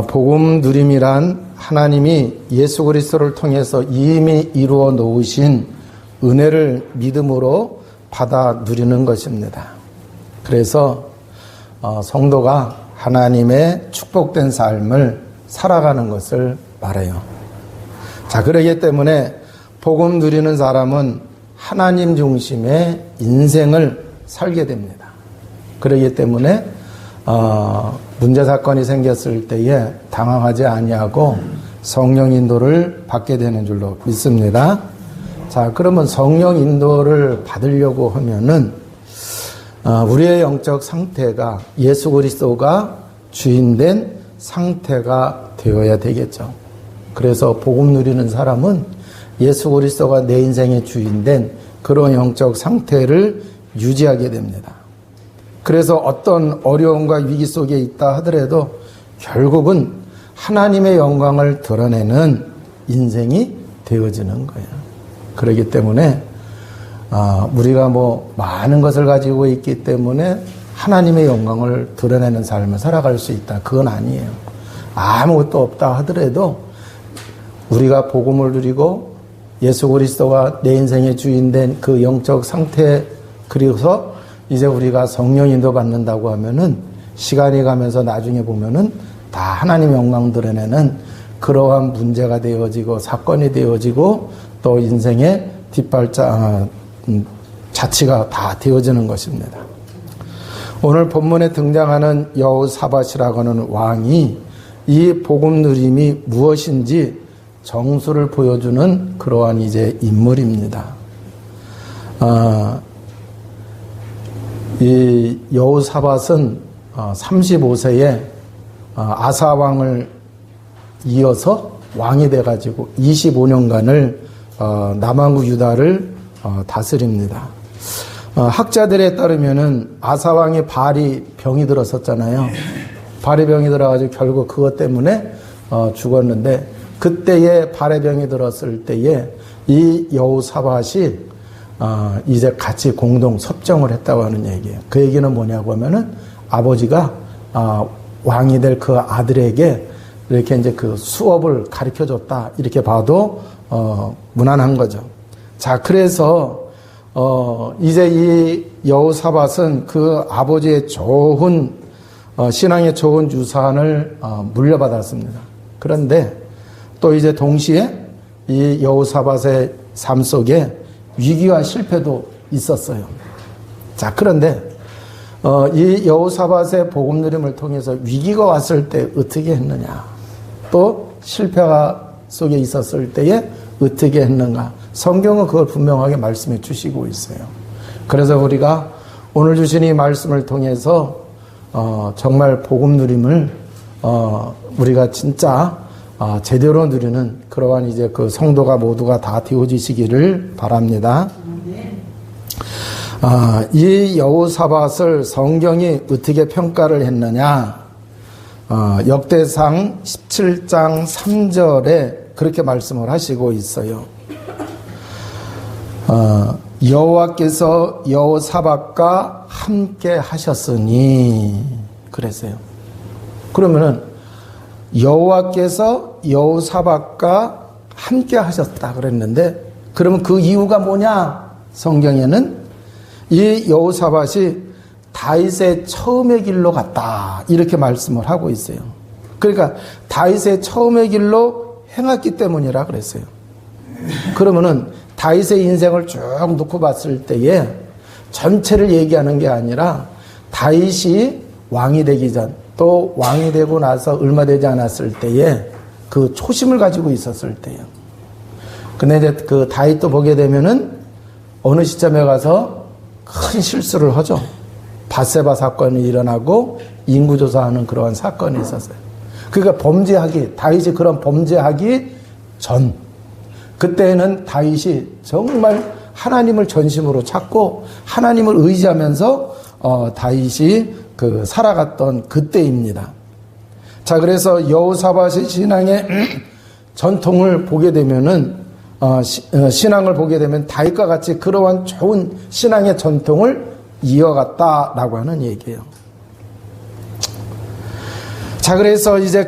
복음 누림이란 하나님이 예수 그리스도를 통해서 이미 이루어 놓으신 은혜를 믿음으로 받아 누리는 것입니다. 그래서 성도가 하나님의 축복된 삶을 살아가는 것을 말해요. 자, 그러기 때문에 복음 누리는 사람은 하나님 중심의 인생을 살게 됩니다. 그러기 때문에 문제 사건이 생겼을 때에 당황하지 아니하고 성령 인도를 받게 되는 줄로 믿습니다. 자, 그러면 성령 인도를 받으려고 하면은 우리의 영적 상태가 예수 그리스도가 주인된 상태가 되어야 되겠죠. 그래서 복음 누리는 사람은 예수 그리스도가 내 인생의 주인된 그런 영적 상태를 유지하게 됩니다. 그래서 어떤 어려움과 위기 속에 있다 하더라도 결국은 하나님의 영광을 드러내는 인생이 되어지는 거예요. 그렇기 때문에 우리가 많은 것을 가지고 있기 때문에 하나님의 영광을 드러내는 삶을 살아갈 수 있다. 그건 아니에요. 아무것도 없다 하더라도 우리가 복음을 누리고 예수 그리스도가 내 인생의 주인된 그 영적 상태, 그리고서 이제 우리가 성령 인도 받는다고 하면은 시간이 가면서 나중에 보면은 다 하나님의 영광 드러내는 그러한 문제가 되어지고 사건이 되어지고 또 인생의 뒷발자 자치가 다 되어지는 것입니다. 오늘 본문에 등장하는 여호사밧이라고 하는 왕이 이 복음 누림이 무엇인지 정수를 보여주는 그러한 이제 인물입니다. 이 여호사밧은 35세에 아사 왕을 이어서 왕이 돼가지고 25년간을 남왕국 유다를 다스립니다. 학자들에 따르면은 아사 왕의 발이 병이 들었었잖아요. 발에 병이 들어가지고 결국 그것 때문에 죽었는데, 그때에 발에 병이 들었을 때에 이 여호사밧이 이제 같이 공동 섭정을 했다고 하는 얘기예요. 그 얘기는 뭐냐고 하면은 아버지가 왕이 될 그 아들에게 이렇게 이제 그 수업을 가르쳐 줬다, 이렇게 봐도 무난한 거죠. 자, 그래서 이제 이 여호사밧은 그 아버지의 좋은 신앙의 좋은 유산을 물려받았습니다. 그런데 또 이제 동시에 이 여호사밧의 삶 속에 위기와 실패도 있었어요. 자, 그런데 이 여호사밧의 복음 누림을 통해서 위기가 왔을 때 어떻게 했느냐, 또 실패가 속에 있었을 때에 어떻게 했는가, 성경은 그걸 분명하게 말씀해 주시고 있어요. 그래서 우리가 오늘 주신 이 말씀을 통해서 정말 복음 누림을 우리가 진짜 제대로 누리는 그러한 이제 그 성도가 모두가 다 되어지시기를 바랍니다. 이 여호사밧을 성경이 어떻게 평가를 했느냐, 역대상 17장 3절에 그렇게 말씀을 하시고 있어요. 여호와께서 여호사밧과 함께 하셨으니 그랬어요. 그러면은 여호와께서 여호사밧과 함께 하셨다 그랬는데, 그러면 그 이유가 뭐냐? 성경에는 이 여호사밧이 다윗의 처음의 길로 갔다, 이렇게 말씀을 하고 있어요. 그러니까 다윗의 처음의 길로 행했기 때문이라 그랬어요. 그러면은 다윗의 인생을 쭉 놓고 봤을 때에 전체를 얘기하는 게 아니라 다윗이 왕이 되기 전, 또 왕이 되고 나서 얼마 되지 않았을 때에 그 초심을 가지고 있었을 때요. 근데 이제 그 다윗도 보게 되면은 어느 시점에 가서 큰 실수를 하죠. 밧세바 사건이 일어나고 인구조사하는 그러한 사건이 있었어요. 그러니까 다윗이 그런 범죄하기 전, 그때는 다윗이 정말 하나님을 전심으로 찾고 하나님을 의지하면서 다윗이 살아갔던 그때입니다. 자, 그래서 여호사밧의 신앙의 전통을 보게 되면은 신앙을 보게 되면 다윗과 같이 그러한 좋은 신앙의 전통을 이어갔다라고 하는 얘기예요. 자, 그래서 이제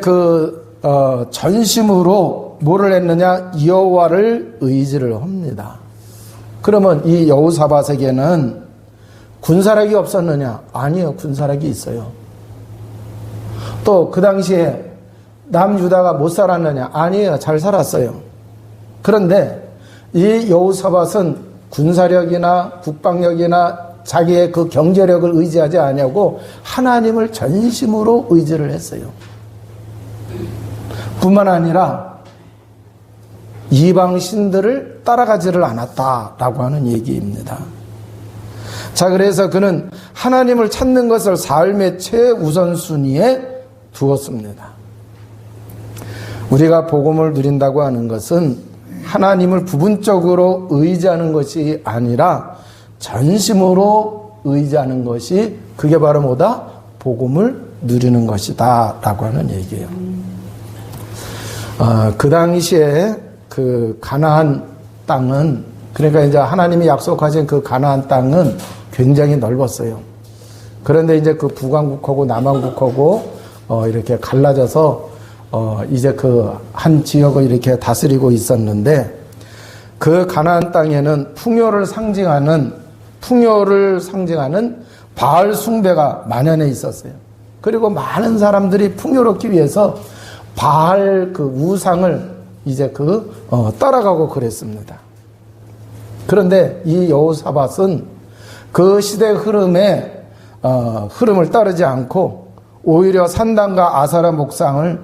전심으로 뭐를 했느냐? 여호와를 의지를 합니다. 그러면 이 여호사밧에게는 군사력이 없었느냐? 아니요, 군사력이 있어요. 또 그 당시에 남유다가 못 살았느냐? 아니에요, 잘 살았어요. 그런데 이 여호사밧은 군사력이나 국방력이나 자기의 그 경제력을 의지하지 아니하고 하나님을 전심으로 의지를 했어요. 뿐만 아니라 이방 신들을 따라가지를 않았다라고 하는 얘기입니다. 자, 그래서 그는 하나님을 찾는 것을 삶의 최우선순위에 두었습니다. 우리가 복음을 누린다고 하는 것은 하나님을 부분적으로 의지하는 것이 아니라 전심으로 의지하는 것이 그게 바로 뭐다? 복음을 누리는 것이다 라고 하는 얘기예요. 그 당시에 그 가나안 땅은, 그러니까 이제 하나님이 약속하신 그 가나안 땅은 굉장히 넓었어요. 그런데 이제 그 북왕국하고 남왕국하고 이렇게 갈라져서 이제 그 한 지역을 이렇게 다스리고 있었는데, 그 가나안 땅에는 풍요를 상징하는 바알 숭배가 만연해 있었어요. 그리고 많은 사람들이 풍요롭기 위해서 바알 그 우상을 이제 따라가고 그랬습니다. 그런데 이 여호사밧은 그 시대 흐름을 따르지 않고 오히려 산당과 아사라 목상을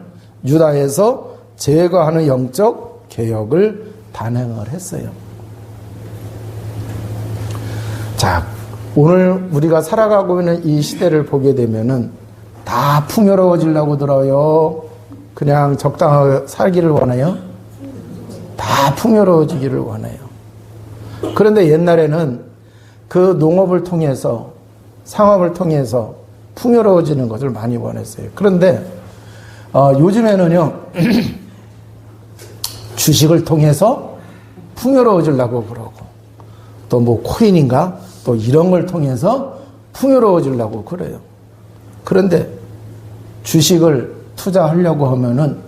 유다에서 제거하는 영적 개혁을 단행을 했어요. 자, 오늘 우리가 살아가고 있는 이 시대를 보게 되면은 다 풍요로워지려고 들어요? 그냥 적당하게 살기를 원해요? 다 풍요로워지기를 원해요. 그런데 옛날에는 그 농업을 통해서, 상업을 통해서 풍요로워지는 것을 많이 원했어요. 그런데 요즘에는요, 주식을 통해서 풍요로워지려고 그러고, 또 뭐 코인인가? 또 이런 걸 통해서 풍요로워지려고 그래요. 그런데 주식을 투자하려고 하면은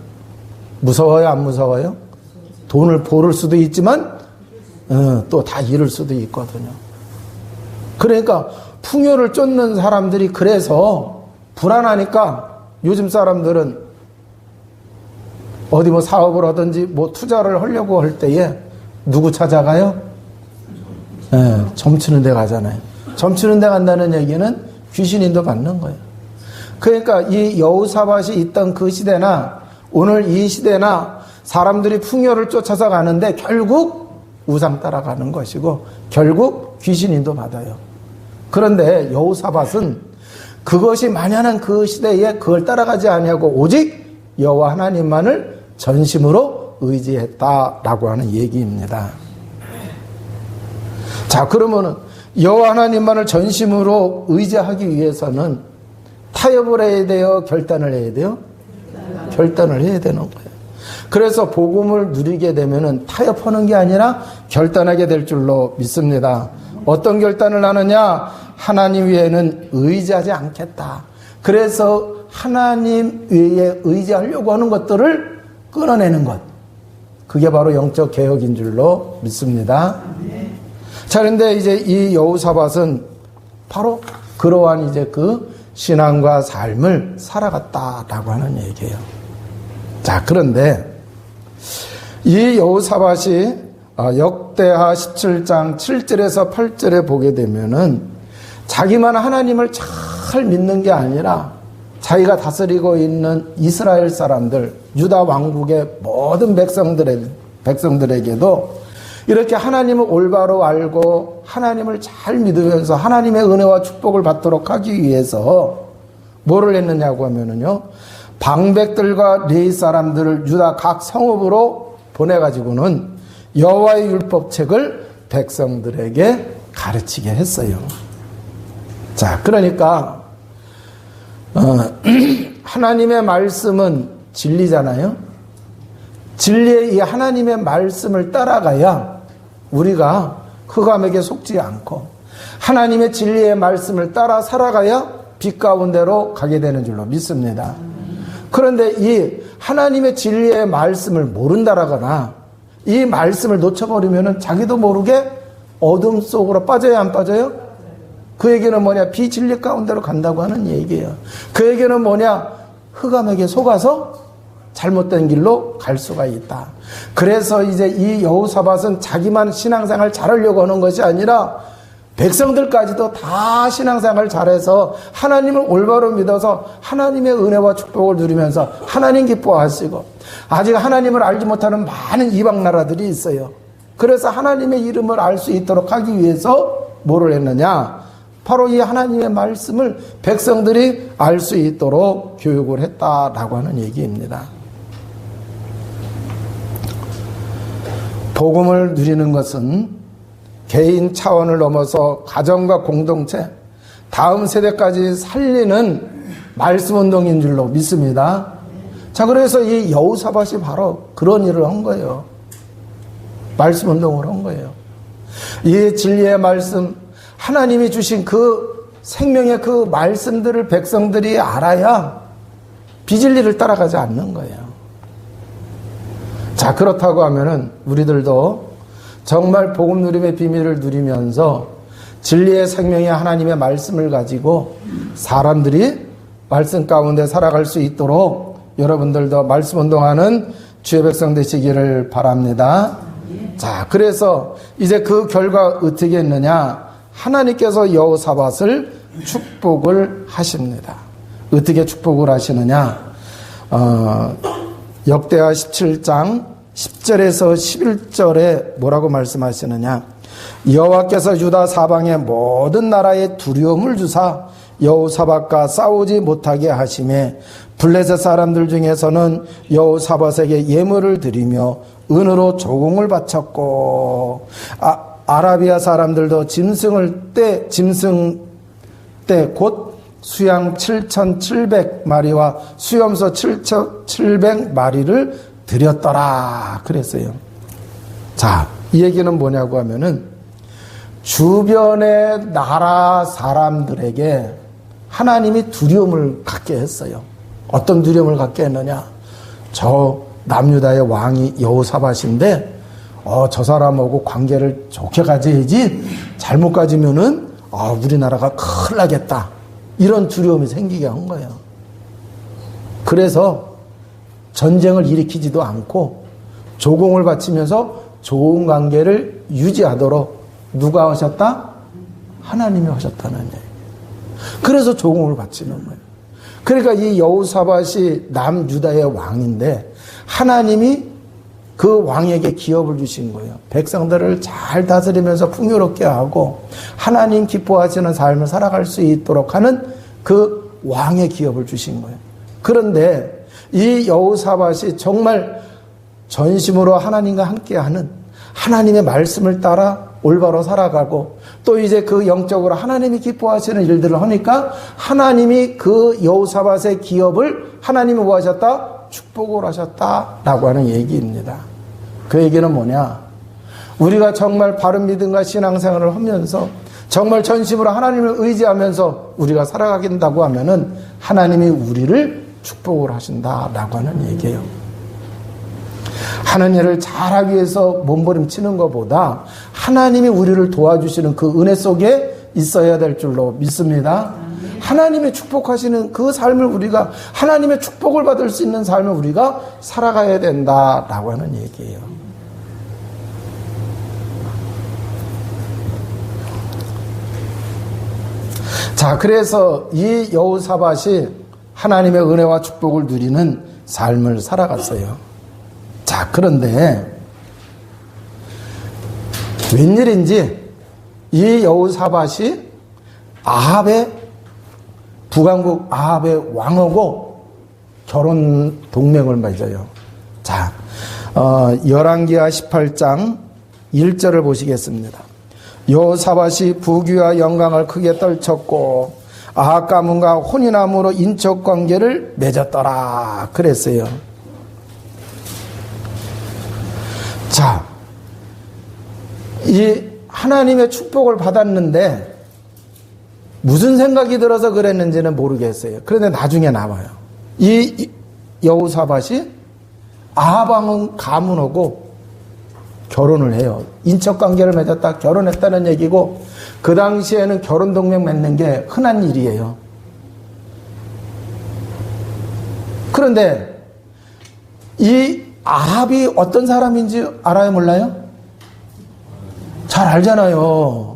무서워요, 안 무서워요? 돈을 벌을 수도 있지만 또 다 잃을 수도 있거든요. 그러니까 풍요를 쫓는 사람들이 그래서 불안하니까 요즘 사람들은 어디 뭐 사업을 하든지 뭐 투자를 하려고 할 때에 누구 찾아가요? 점치는 데 가잖아요. 점치는 데 간다는 얘기는 귀신인도 받는 거예요. 그러니까 이 여호사밧이 있던 그 시대나 오늘 이 시대나 사람들이 풍요를 쫓아서 가는데 결국 우상 따라가는 것이고 결국 귀신인도 받아요. 그런데 여호사밧은 그것이 만연한 그 시대에 그걸 따라가지 아니하고 오직 여호와 하나님만을 전심으로 의지했다라고 하는 얘기입니다. 자, 그러면은 여호와 하나님만을 전심으로 의지하기 위해서는 타협을 해야 돼요? 결단을 해야 돼요? 결단을 해야 되는 거예요. 그래서 복음을 누리게 되면은 타협하는 게 아니라 결단하게 될 줄로 믿습니다. 어떤 결단을 하느냐? 하나님 외에는 의지하지 않겠다. 그래서 하나님 외에 의지하려고 하는 것들을 끊어내는 것. 그게 바로 영적 개혁인 줄로 믿습니다. 자, 그런데 이제 이 여호사밧은 바로 그러한 이제 그 신앙과 삶을 살아갔다라고 하는 얘기예요. 자, 그런데 이 여호사밧이 역대하 17장 7절에서 8절에 보게 되면은 자기만 하나님을 잘 믿는 게 아니라 자기가 다스리고 있는 이스라엘 사람들, 유다 왕국의 모든 백성들에게도 이렇게 하나님을 올바로 알고 하나님을 잘 믿으면서 하나님의 은혜와 축복을 받도록 하기 위해서 뭐를 했느냐고 하면은요, 방백들과 레위 사람들을 유다 각 성읍으로 보내가지고는 여호와의 율법책을 백성들에게 가르치게 했어요. 자, 그러니까 하나님의 말씀은 진리잖아요. 진리의 이 하나님의 말씀을 따라가야 우리가 흑암에게 속지 않고 하나님의 진리의 말씀을 따라 살아가야 빛 가운데로 가게 되는 줄로 믿습니다. 그런데 이 하나님의 진리의 말씀을 모른다라거나 이 말씀을 놓쳐버리면은 자기도 모르게 어둠 속으로 빠져야 안 빠져요? 그 얘기는 뭐냐? 비진리 가운데로 간다고 하는 얘기예요. 그 얘기는 뭐냐? 흑암에게 속아서 잘못된 길로 갈 수가 있다. 그래서 이제 이 여호사밧은 자기만 신앙생활 잘하려고 하는 것이 아니라 백성들까지도 다 신앙생활 잘해서 하나님을 올바로 믿어서 하나님의 은혜와 축복을 누리면서 하나님 기뻐하시고, 아직 하나님을 알지 못하는 많은 이방 나라들이 있어요. 그래서 하나님의 이름을 알 수 있도록 하기 위해서 뭐를 했느냐? 바로 이 하나님의 말씀을 백성들이 알 수 있도록 교육을 했다라고 하는 얘기입니다. 복음을 누리는 것은 개인 차원을 넘어서 가정과 공동체, 다음 세대까지 살리는 말씀 운동인 줄로 믿습니다. 자, 그래서 이 여호사밧이 바로 그런 일을 한 거예요. 말씀 운동을 한 거예요. 이 진리의 말씀, 하나님이 주신 그 생명의 그 말씀들을 백성들이 알아야 비진리를 따라가지 않는 거예요. 자, 그렇다고 하면은 우리들도 정말 복음 누림의 비밀을 누리면서 진리의 생명의 하나님의 말씀을 가지고 사람들이 말씀 가운데 살아갈 수 있도록 여러분들도 말씀 운동하는 주의 백성 되시기를 바랍니다. 자, 그래서 이제 그 결과 어떻게 했느냐? 하나님께서 여호사밧을 축복을 하십니다. 어떻게 축복을 하시느냐? 역대하 17장 10절에서 11절에 뭐라고 말씀하시느냐? 여호와께서 유다 사방의 모든 나라에 두려움을 주사 여호사밧과 싸우지 못하게 하심에 블레셋 사람들 중에서는 여호사밧에게 예물을 드리며 은으로 조공을 바쳤고, 아라비아 사람들도 짐승 때 곧 수양 7,700마리와 수염소 7,700마리를 드렸더라 그랬어요. 자, 이 얘기는 뭐냐고 하면은 주변의 나라 사람들에게 하나님이 두려움을 갖게 했어요. 어떤 두려움을 갖게 했느냐? 저 남유다의 왕이 여호사밧인데 저 사람하고 관계를 좋게 가져야지 잘못 가지면은 우리나라가 큰일 나겠다. 이런 두려움이 생기게 한 거예요. 그래서 전쟁을 일으키지도 않고 조공을 바치면서 좋은 관계를 유지하도록 누가 하셨다? 하나님이 하셨다는 얘기예요. 그래서 조공을 바치는 거예요. 그러니까 이 여호사밧이 남유다의 왕인데 하나님이 그 왕에게 기업을 주신 거예요. 백성들을 잘 다스리면서 풍요롭게 하고 하나님 기뻐하시는 삶을 살아갈 수 있도록 하는 그 왕의 기업을 주신 거예요. 그런데 이 여호사밧이 정말 전심으로 하나님과 함께하는, 하나님의 말씀을 따라 올바로 살아가고 또 이제 그 영적으로 하나님이 기뻐하시는 일들을 하니까 하나님이 그 여호사밧의 기업을 하나님이 뭐 하셨다? 축복을 하셨다라고 하는 얘기입니다. 그 얘기는 뭐냐? 우리가 정말 바른 믿음과 신앙생활을 하면서 정말 전심으로 하나님을 의지하면서 우리가 살아가긴다고 하면은 하나님이 우리를 축복을 하신다라고 하는 얘기예요. 하는 일을 잘하기 위해서 몸부림치는 것보다 하나님이 우리를 도와주시는 그 은혜 속에 있어야 될 줄로 믿습니다. 하나님의 축복하시는 그 삶을 우리가, 하나님의 축복을 받을 수 있는 삶을 우리가 살아가야 된다라고 하는 얘기예요. 자, 그래서 이 여호사밧이 하나님의 은혜와 축복을 누리는 삶을 살아갔어요. 자, 그런데 웬일인지 이 여호사밧이 북왕국 아합의 왕하고 결혼 동맹을 맺어요. 자, 열왕기하 18장 1절을 보시겠습니다. 여호사밧이 부귀와 영광을 크게 떨쳤고 아합 가문과 혼인함으로 인척 관계를 맺었더라 그랬어요. 자, 이 하나님의 축복을 받았는데 무슨 생각이 들어서 그랬는지는 모르겠어요. 그런데 나중에 나와요. 이 여호사밧이 아합왕 가문하고 결혼을 해요. 인척관계를 맺었다, 결혼했다는 얘기고, 그 당시에는 결혼동맹 맺는 게 흔한 일이에요. 그런데 이 아합이 어떤 사람인지 알아요, 몰라요? 잘 알잖아요.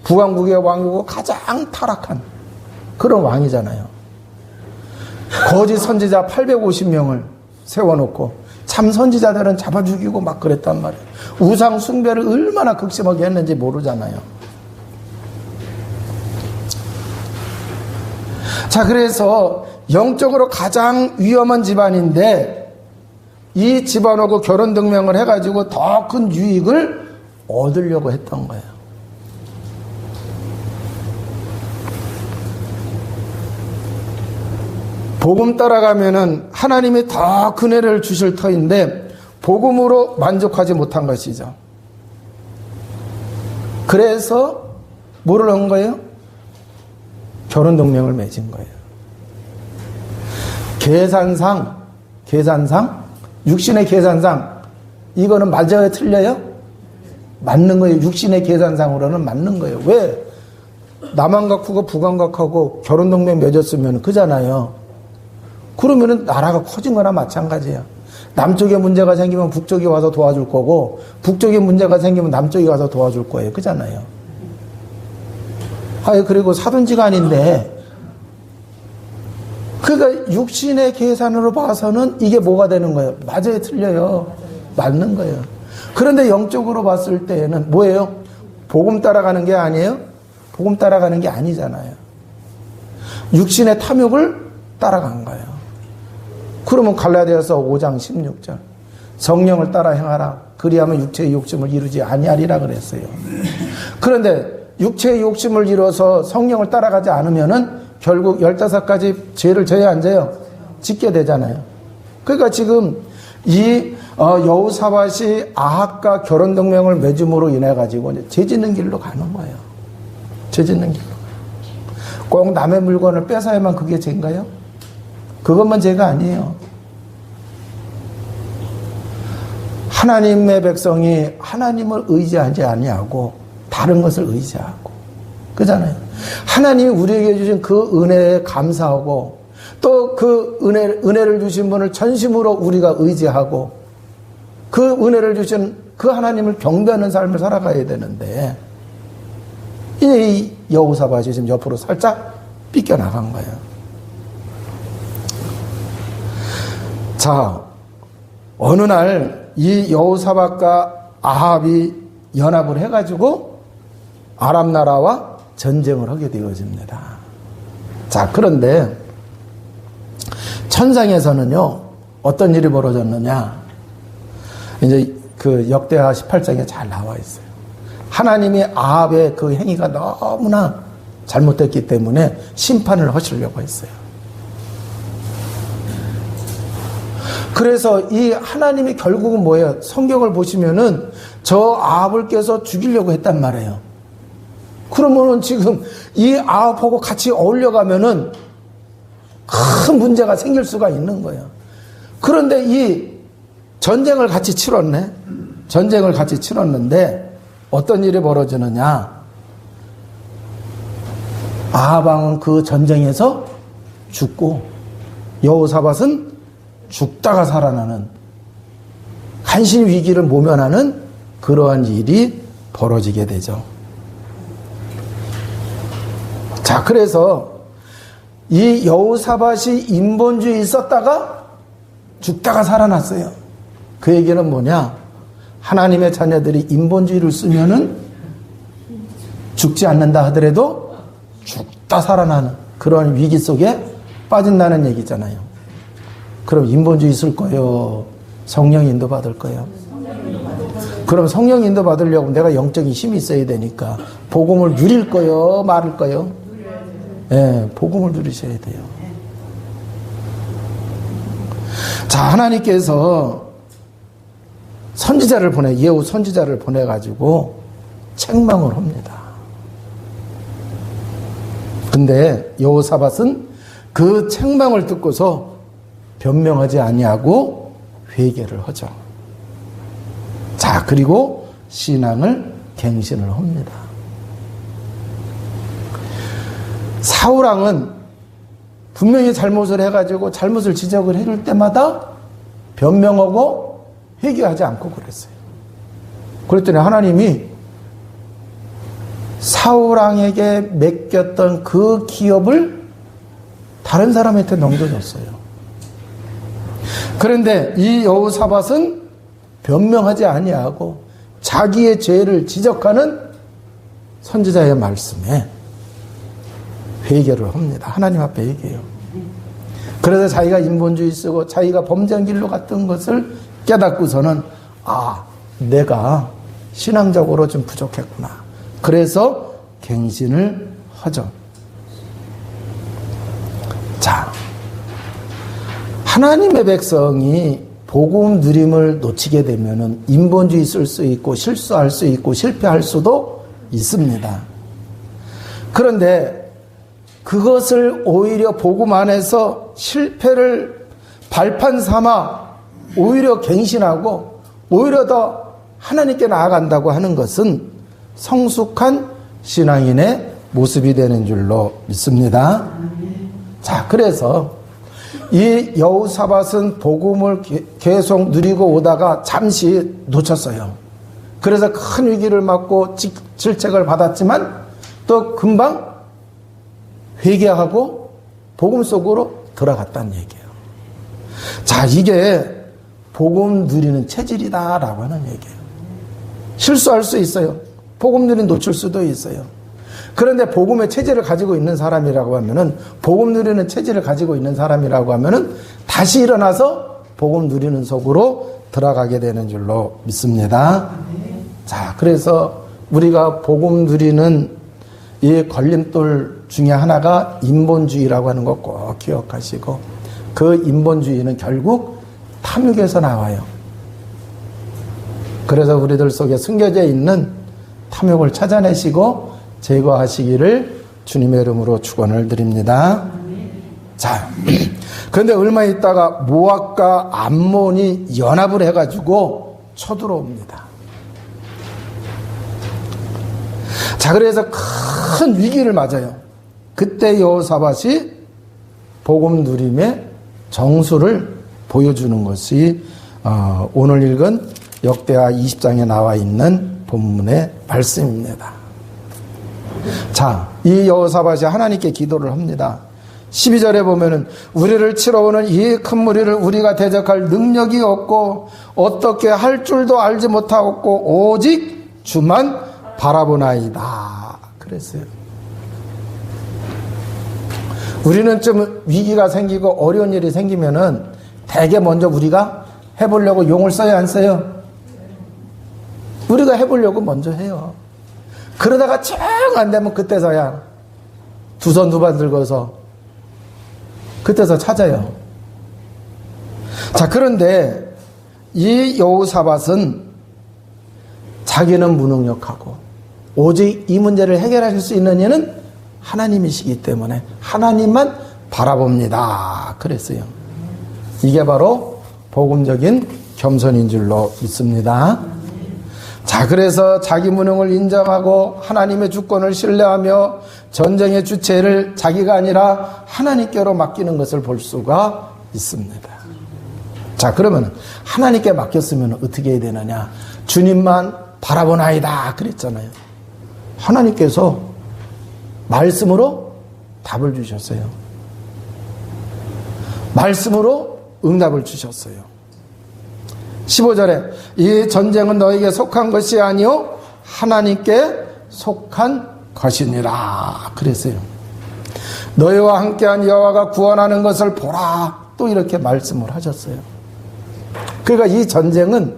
북왕국의 왕이고 가장 타락한 그런 왕이잖아요. 거짓 선지자 850명을 세워놓고 참 선지자들은 잡아 죽이고 막 그랬단 말이에요. 우상 숭배를 얼마나 극심하게 했는지 모르잖아요. 자, 그래서 영적으로 가장 위험한 집안인데 이 집안하고 결혼 등명을 해가지고 더 큰 유익을 얻으려고 했던 거예요. 복음 따라가면은 하나님이 더 큰 은혜를 주실 터인데 복음으로 만족하지 못한 것이죠. 그래서 뭐를 한 거예요? 결혼 동맹을 맺은 거예요. 계산상 육신의 계산상 이거는 맞아요, 틀려요? 맞는 거예요. 육신의 계산상으로는 맞는 거예요. 왜? 남한각하고 북한각하고 결혼 동맹 맺었으면 그잖아요. 그러면은 나라가 커진 거나 마찬가지야. 남쪽에 문제가 생기면 북쪽이 와서 도와줄 거고, 북쪽에 문제가 생기면 남쪽이 와서 도와줄 거예요. 그잖아요. 그리고 사돈지간인데, 그러니까 육신의 계산으로 봐서는 이게 뭐가 되는 거예요? 맞아요, 틀려요? 맞는 거예요. 그런데 영적으로 봤을 때에는 뭐예요? 복음 따라가는 게 아니에요? 복음 따라가는 게 아니잖아요. 육신의 탐욕을 따라간 거예요. 그러면 갈라디아서 5장 16절 성령을 따라 행하라. 그리하면 육체의 욕심을 이루지 아니하리라 그랬어요. 그런데 육체의 욕심을 이뤄서 성령을 따라가지 않으면은 결국 15가지 죄를 져야 안 져요? 짓게 되잖아요. 그러니까 지금 이 여호사밧이 아합과 결혼 동맹을 맺음으로 인해 가지고 죄 짓는 길로 가는 거예요. 죄 짓는 길로. 꼭 남의 물건을 뺏어야만 그게 죄인가요? 그것만 죄가 아니에요. 하나님의 백성이 하나님을 의지하지 아니하고 다른 것을 의지하고 그잖아요. 하나님이 우리에게 주신 그 은혜에 감사하고 또 그 은혜를 주신 분을 전심으로 우리가 의지하고 그 은혜를 주신 그 하나님을 경배하는 삶을 살아가야 되는데 이 여호사밧이 지금 옆으로 살짝 삐껴나간 거예요. 자, 어느 날 이 여호사밧과 아합이 연합을 해가지고 아람 나라와 전쟁을 하게 되어집니다. 자, 그런데 천상에서는요 어떤 일이 벌어졌느냐? 이제 그 역대하 18장에 잘 나와 있어요. 하나님이 아합의 그 행위가 너무나 잘못됐기 때문에 심판을 하시려고 했어요. 그래서 이 하나님이 결국은 뭐예요? 성경을 보시면은 저 아합을 껴서 죽이려고 했단 말이에요. 그러면은 지금 이 아합하고 같이 어울려가면은 큰 문제가 생길 수가 있는 거예요. 그런데 이 전쟁을 같이 치렀네. 전쟁을 같이 치렀는데 어떤 일이 벌어지느냐? 아합 왕은 그 전쟁에서 죽고 여호사밧은 죽다가 살아나는 간신 위기를 모면하는 그러한 일이 벌어지게 되죠. 자, 그래서 이 여호사밧이 인본주의에 있었다가 죽다가 살아났어요. 그 얘기는 뭐냐? 하나님의 자녀들이 인본주의를 쓰면은 죽지 않는다 하더라도 죽다 살아나는 그런 위기 속에 빠진다는 얘기잖아요. 그럼 인본주의 쓸 거예요? 성령 인도 받을 거예요? 그럼 성령 인도 받으려고 내가 영적인 힘이 있어야 되니까 복음을 누릴 거예요? 말을 거예요? 네, 복음을 누리셔야 돼요. 자, 하나님께서 선지자를 예후 선지자를 보내가지고 책망을 합니다. 근데 여호사밧은 그 책망을 듣고서 변명하지 아니하고 회개를 하죠. 자, 그리고 신앙을 갱신을 합니다. 사울왕은 분명히 잘못을 해가지고 잘못을 지적을 해줄 때마다 변명하고 회개하지 않고 그랬어요. 그랬더니 하나님이 사울왕에게 맡겼던 그 기업을 다른 사람한테 넘겨줬어요. 그런데 이 여호사밧은 변명하지 아니하고 자기의 죄를 지적하는 선지자의 말씀에 회개를 합니다. 하나님 앞에 회개해요. 그래서 자기가 인본주의 쓰고 자기가 범죄한 길로 갔던 것을 깨닫고서는 내가 신앙적으로 좀 부족했구나. 그래서 갱신을 하죠. 자, 하나님의 백성이 복음 누림을 놓치게 되면은 인본주의 쓸 수 있고 실수할 수 있고 실패할 수도 있습니다. 그런데 그것을 오히려 복음 안에서 실패를 발판 삼아 오히려 갱신하고 오히려 더 하나님께 나아간다고 하는 것은 성숙한 신앙인의 모습이 되는 줄로 믿습니다. 자, 그래서 이 여호사밧은 복음을 계속 누리고 오다가 잠시 놓쳤어요. 그래서 큰 위기를 맞고 질책을 받았지만 또 금방 회개하고 복음 속으로 들어갔다는 얘기예요. 자, 이게 복음 누리는 체질이다라고 하는 얘기예요. 실수할 수 있어요. 복음 누리는 놓칠 수도 있어요. 그런데 복음의 체질을 가지고 있는 사람이라고 하면은, 복음 누리는 체질을 가지고 있는 사람이라고 하면은 다시 일어나서 복음 누리는 속으로 들어가게 되는 줄로 믿습니다. 자, 그래서 우리가 복음 누리는 이 걸림돌 중에 하나가 인본주의라고 하는 거 꼭 기억하시고, 그 인본주의는 결국 탐욕에서 나와요. 그래서 우리들 속에 숨겨져 있는 탐욕을 찾아내시고 제거하시기를 주님의 이름으로 축원을 드립니다. 자, 그런데 얼마 있다가 모압과 암몬이 연합을 해가지고 쳐들어옵니다. 자, 그래서 큰 위기를 맞아요. 그때 여호사밧이 복음 누림의 정수를 보여주는 것이 오늘 읽은 역대하 20장에 나와 있는 본문의 말씀입니다. 자, 이 여호사밧이 하나님께 기도를 합니다. 12절에 보면은 우리를 치러오는 이 큰 무리를 우리가 대적할 능력이 없고 어떻게 할 줄도 알지 못하고 오직 주만 바라보나이다. 그랬어요. 우리는 좀 위기가 생기고 어려운 일이 생기면은 대개 먼저 우리가 해보려고 용을 써야 안 써요? 우리가 해보려고 먼저 해요. 그러다가 정 안 되면 그때서야 두 손 두 발 들고서 그때서 찾아요. 자, 그런데 이 여호사밧은 자기는 무능력하고 오직 이 문제를 해결하실 수 있는 이는 하나님이시기 때문에 하나님만 바라봅니다. 그랬어요. 이게 바로 복음적인 겸손인 줄로 믿습니다. 자, 그래서 자기 무능을 인정하고 하나님의 주권을 신뢰하며 전쟁의 주체를 자기가 아니라 하나님께로 맡기는 것을 볼 수가 있습니다. 자, 그러면 하나님께 맡겼으면 어떻게 해야 되느냐? 주님만 바라보나이다 그랬잖아요. 하나님께서 말씀으로 답을 주셨어요. 말씀으로 응답을 주셨어요. 15절에 이 전쟁은 너에게 속한 것이 아니요 하나님께 속한 것이니라 그랬어요. 너희와 함께한 여호와가 구원하는 것을 보라 또 이렇게 말씀을 하셨어요. 그러니까 이 전쟁은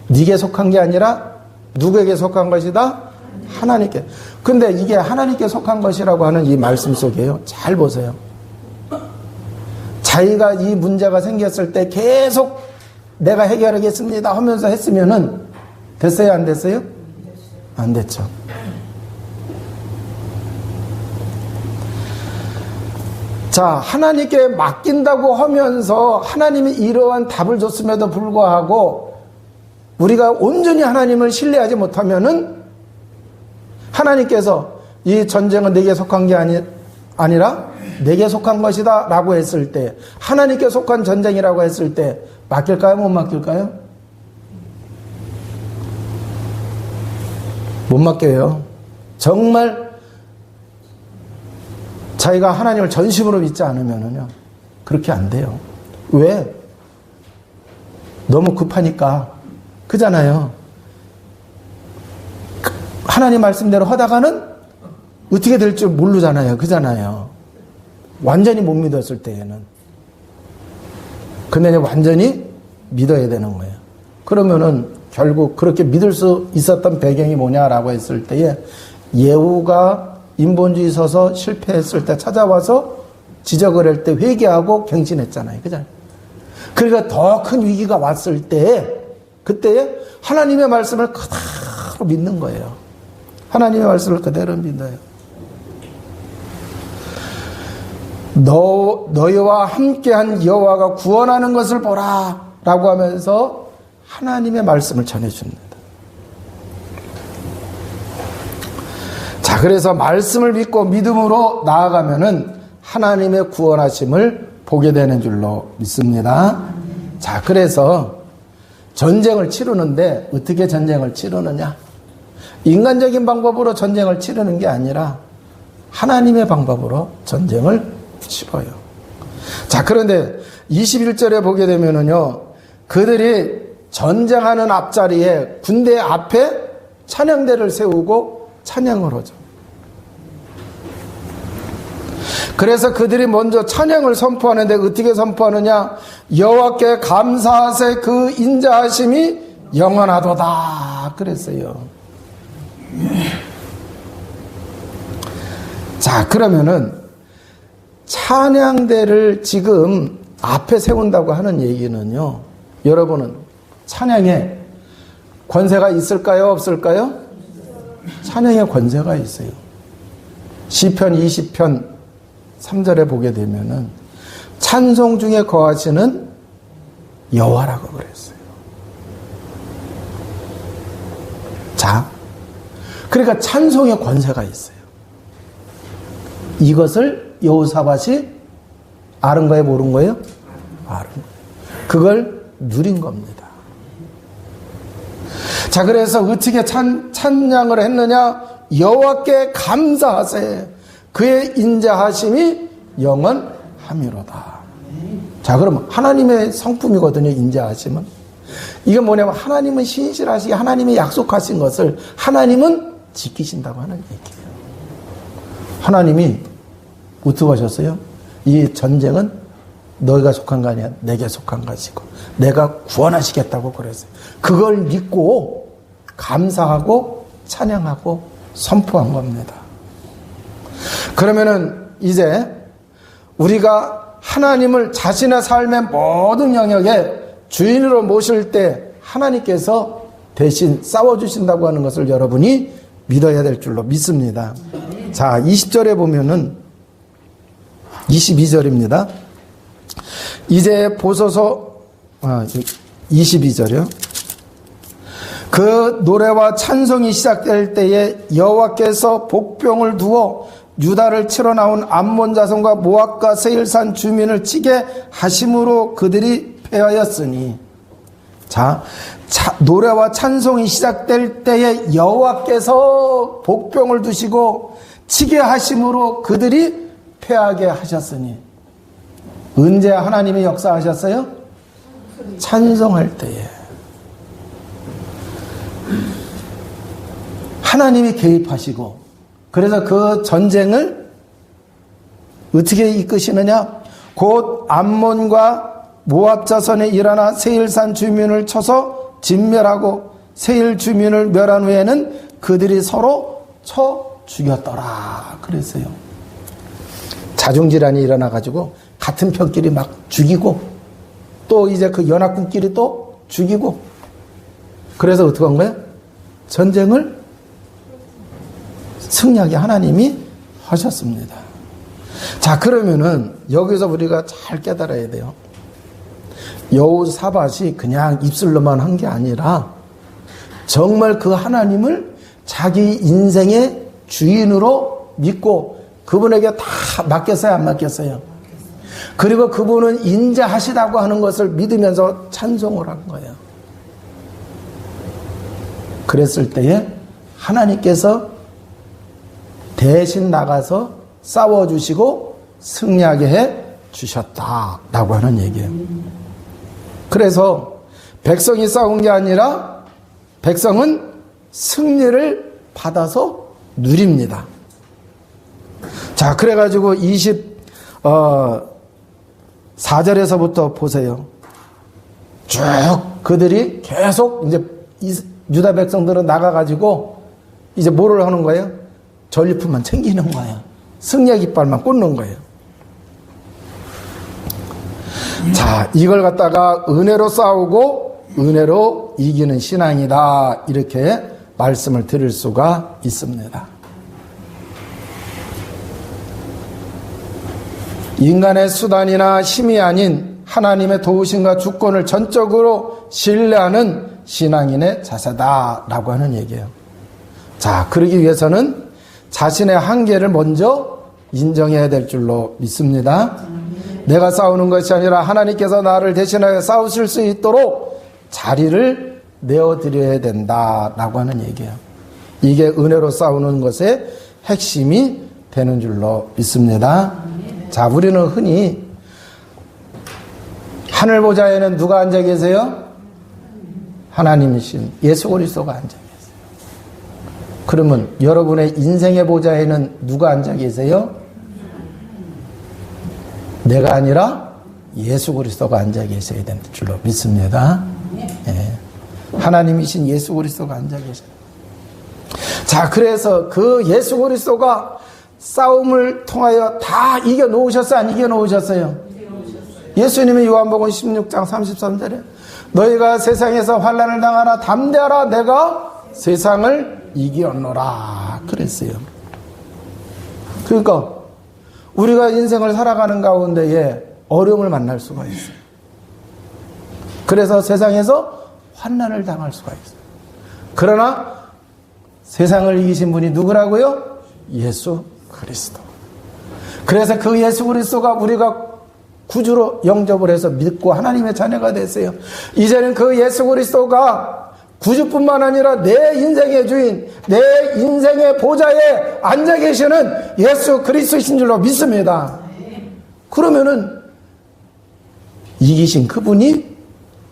네게 속한 게 아니라 누구에게 속한 것이다? 하나님께. 근데 이게 하나님께 속한 것이라고 하는 이 말씀 속에요. 잘 보세요. 자기가 이 문제가 생겼을 때 계속 내가 해결하겠습니다 하면서 했으면은 됐어요? 안 됐어요? 안 됐죠. 자, 하나님께 맡긴다고 하면서 하나님이 이러한 답을 줬음에도 불구하고 우리가 온전히 하나님을 신뢰하지 못하면은 하나님께서 이 전쟁은 내게 속한 게 아니라 내게 속한 것이다 라고 했을 때, 하나님께 속한 전쟁이라고 했을 때 맡길까요? 못 맡길까요? 못 맡겨요. 정말 자기가 하나님을 전심으로 믿지 않으면요 그렇게 안 돼요. 왜? 너무 급하니까. 그잖아요. 하나님 말씀대로 하다가는 어떻게 될 줄 모르잖아요. 그잖아요. 완전히 못 믿었을 때에는. 근데 완전히 믿어야 되는 거예요. 그러면은 결국 그렇게 믿을 수 있었던 배경이 뭐냐라고 했을 때에, 예후가 인본주의 서서 실패했을 때 찾아와서 지적을 할 때 회개하고 갱신했잖아요. 그잖아요. 그러니까 더 큰 위기가 왔을 때, 그때에 하나님의 말씀을 그대로 믿는 거예요. 하나님의 말씀을 그대로 믿어요. 너희와 함께한 여호와가 구원하는 것을 보라 라고 하면서 하나님의 말씀을 전해줍니다. 자, 그래서 말씀을 믿고 믿음으로 나아가면은 하나님의 구원하심을 보게 되는 줄로 믿습니다. 자, 그래서 전쟁을 치르는데 어떻게 전쟁을 치르느냐? 인간적인 방법으로 전쟁을 치르는 게 아니라 하나님의 방법으로 전쟁을 치러요. 자, 그런데 21절에 보게 되면은요, 그들이 전쟁하는 앞자리에 군대 앞에 찬양대를 세우고 찬양을 하죠. 그래서 그들이 먼저 찬양을 선포하는데 어떻게 선포하느냐? 여호와께 감사하세, 그 인자하심이 영원하도다 그랬어요. 자, 그러면은 찬양대를 지금 앞에 세운다고 하는 얘기는요, 여러분은 찬양에 권세가 있을까요? 없을까요? 찬양에 권세가 있어요. 시편 20편 3절에 보게 되면은 찬송 중에 거하시는 여호와라고 그랬어요. 자, 그러니까 찬송에 권세가 있어요. 이것을 여호사밧이 아는 거예요, 모르는 거예요? 아는 거예요. 그걸 누린 겁니다. 자, 그래서 어떻게 찬양을 했느냐? 여호와께 감사하세, 그의 인자하심이 영원하미로다. 자, 그러면 하나님의 성품이거든요, 인자하심은. 이건 뭐냐면 하나님은 신실하시게 하나님이 약속하신 것을 하나님은 지키신다고 하는 얘기예요. 하나님이 어떻게 하셨어요? 이 전쟁은 너희가 속한 거 아니야, 내게 속한 것이고 내가 구원하시겠다고 그랬어요. 그걸 믿고 감사하고 찬양하고 선포한 겁니다. 그러면은 이제 우리가 하나님을 자신의 삶의 모든 영역에 주인으로 모실 때 하나님께서 대신 싸워주신다고 하는 것을 여러분이 믿어야 될 줄로 믿습니다. 자, 20절에 보면은 22절입니다. 이제 보소서, 22절이요. 그 노래와 찬송이 시작될 때에 여호와께서 복병을 두어 유다를 치러 나온 암몬 자손과 모압과 세일산 주민을 치게 하심으로 그들이 패하였으니. 자, 노래와 찬송이 시작될 때에 여호와께서 복병을 두시고 치게 하심으로 그들이 패하게 하셨으니. 언제 하나님이 역사하셨어요? 찬송할 때에. 하나님이 개입하시고, 그래서 그 전쟁을 어떻게 이끄시느냐? 곧 암몬과 모압 자손에 일어나 세일산 주민을 쳐서 진멸하고 세일 주민을 멸한 후에는 그들이 서로 쳐 죽였더라 그랬어요. 자중질환이 일어나가지고 같은 편끼리 막 죽이고, 또 이제 그 연합군끼리 또 죽이고, 그래서 어떻게 한 거예요? 전쟁을 승리하게 하나님이 하셨습니다. 자, 그러면은 여기서 우리가 잘 깨달아야 돼요. 여호사밧이 그냥 입술로만 한 게 아니라 정말 그 하나님을 자기 인생의 주인으로 믿고 그분에게 다 맡겼어요, 안 맡겼어요? 그리고 그분은 인자하시다고 하는 것을 믿으면서 찬송을 한 거예요. 그랬을 때에 하나님께서 대신 나가서 싸워주시고 승리하게 해 주셨다라고 하는 얘기예요. 그래서 백성이 싸운 게 아니라 백성은 승리를 받아서 누립니다. 자, 그래가지고 24절에서부터 보세요. 쭉 그들이 계속 이제 유다 백성들은 나가가지고 이제 뭐를 하는 거예요? 전리품만 챙기는 거예요. 승리의 깃발만 꽂는 거예요. 자, 이걸 갖다가 은혜로 싸우고 은혜로 이기는 신앙이다, 이렇게 말씀을 드릴 수가 있습니다. 인간의 수단이나 힘이 아닌 하나님의 도우심과 주권을 전적으로 신뢰하는 신앙인의 자세다라고 하는 얘기예요. 자, 그러기 위해서는 자신의 한계를 먼저 인정해야 될 줄로 믿습니다. 내가 싸우는 것이 아니라 하나님께서 나를 대신하여 싸우실 수 있도록 자리를 내어드려야 된다라고 하는 얘기예요. 이게 은혜로 싸우는 것의 핵심이 되는 줄로 믿습니다. 자, 우리는 흔히 하늘 보좌에는 누가 앉아 계세요? 하나님이신 예수 그리스도가 앉아 계세요. 그러면 여러분의 인생의 보좌에는 누가 앉아 계세요? 내가 아니라 예수 그리스도가 앉아 계셔야 되는 줄로 믿습니다. 예. 하나님이신 예수 그리스도가 앉아 계셔요. 자, 그래서 그 예수 그리스도가 싸움을 통하여 다 이겨 놓으셨어요? 안 이겨 놓으셨어요? 예수님이 요한복음 16장 33절에 너희가 세상에서 환난을 당하나 담대하라, 내가 세상을 이겼노라 그랬어요. 그러니까 우리가 인생을 살아가는 가운데에 어려움을 만날 수가 있어요. 그래서 세상에서 환난을 당할 수가 있어요. 그러나 세상을 이기신 분이 누구라고요? 예수 그리스도. 그래서 그 예수 그리스도가 우리가 구주로 영접을 해서 믿고 하나님의 자녀가 됐어요. 이제는 그 예수 그리스도가 구주뿐만 아니라 내 인생의 주인, 내 인생의 보좌에 앉아 계시는 예수 그리스도이신 줄로 믿습니다. 그러면은 이기신 그분이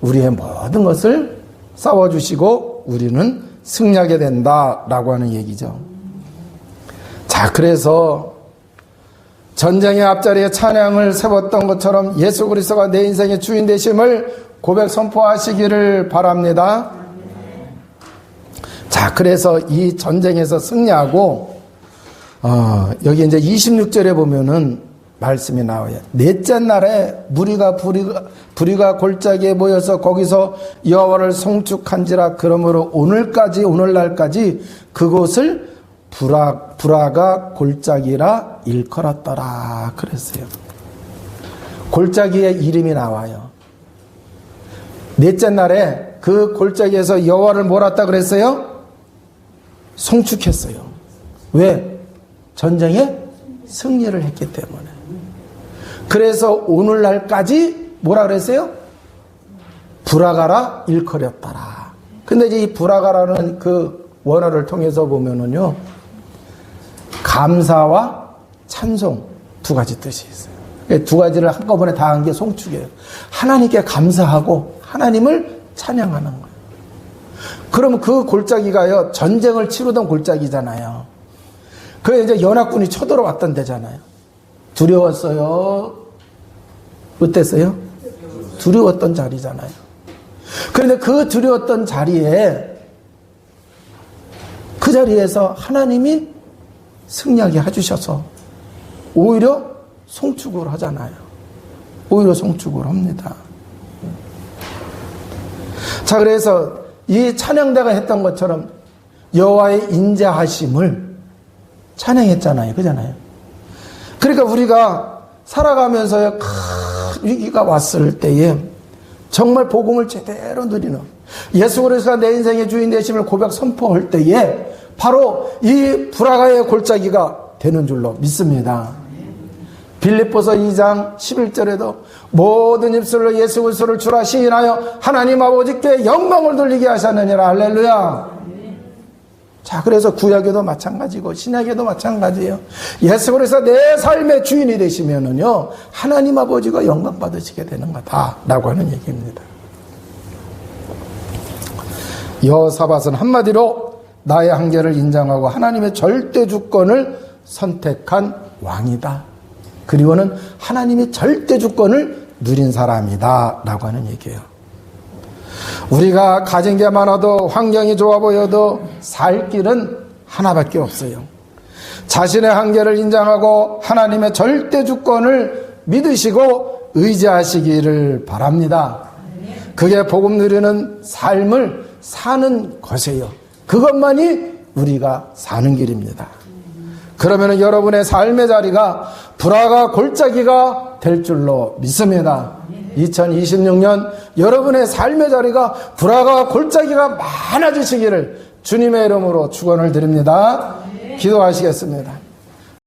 우리의 모든 것을 싸워주시고 우리는 승리하게 된다라고 하는 얘기죠. 자, 그래서 전쟁의 앞자리에 찬양을 세웠던 것처럼 예수 그리스도가 내 인생의 주인 되심을 고백 선포하시기를 바랍니다. 자, 그래서 이 전쟁에서 승리하고 여기 이제 26절에 보면은 말씀이 나와요. 넷째 날에 무리가 골짜기에 모여서 거기서 여호와를 송축한지라. 그러므로 오늘날까지 그곳을 브라가 골짜기라 일컬었더라 그랬어요. 골짜기의 이름이 나와요. 넷째 날에 그 골짜기에서 여호와를 몰았다 그랬어요? 송축했어요. 왜? 전쟁에 승리를 했기 때문에. 그래서 오늘날까지 뭐라 그랬어요? 브라가라 일컬었더라. 근데 이제 이 브라가라는 그 원어를 통해서 보면은요, 감사와 찬송 두 가지 뜻이 있어요. 두 가지를 한꺼번에 다 한 게 송축이에요. 하나님께 감사하고 하나님을 찬양하는 거예요. 그러면 그 골짜기가요, 전쟁을 치르던 골짜기잖아요. 그게 이제 연합군이 쳐들어왔던 데잖아요. 두려웠어요? 어땠어요? 두려웠던 자리잖아요. 그런데 그 두려웠던 자리에, 그 자리에서 하나님이 승리하게 해주셔서 오히려 송축을 하잖아요. 오히려 송축을 합니다. 자, 그래서 이 찬양대가 했던 것처럼 여호와의 인자하심을 찬양했잖아요. 그잖아요. 그러니까 우리가 살아가면서의 큰 위기가 왔을 때에 정말 복음을 제대로 누리는 예수 그리스도가 내 인생의 주인 되심을 고백 선포할 때에 바로 이 불화가의 골짜기가 되는 줄로 믿습니다. 빌립보서 2장 11절에도 모든 입술로 예수 그리스도를 주라 시인하여 하나님 아버지께 영광을 돌리게 하셨느니라. 할렐루야. 자, 그래서 구약에도 마찬가지고 신약에도 마찬가지예요. 예수 그리스도 내 삶의 주인이 되시면은요 하나님 아버지가 영광 받으시게 되는 거다라고 하는 얘기입니다. 여호사밧은 한마디로 나의 한계를 인정하고 하나님의 절대 주권을 선택한 왕이다. 그리고는 하나님의 절대 주권을 누린 사람이다 라고 하는 얘기예요. 우리가 가진 게 많아도 환경이 좋아 보여도 살 길은 하나밖에 없어요. 자신의 한계를 인정하고 하나님의 절대 주권을 믿으시고 의지하시기를 바랍니다. 그게 복음 누리는 삶을 사는 것이에요. 그것만이 우리가 사는 길입니다. 그러면 여러분의 삶의 자리가 불화가 골짜기가 될 줄로 믿습니다. 2026년 여러분의 삶의 자리가 불화가 골짜기가 많아지시기를 주님의 이름으로 축원을 드립니다. 기도하시겠습니다.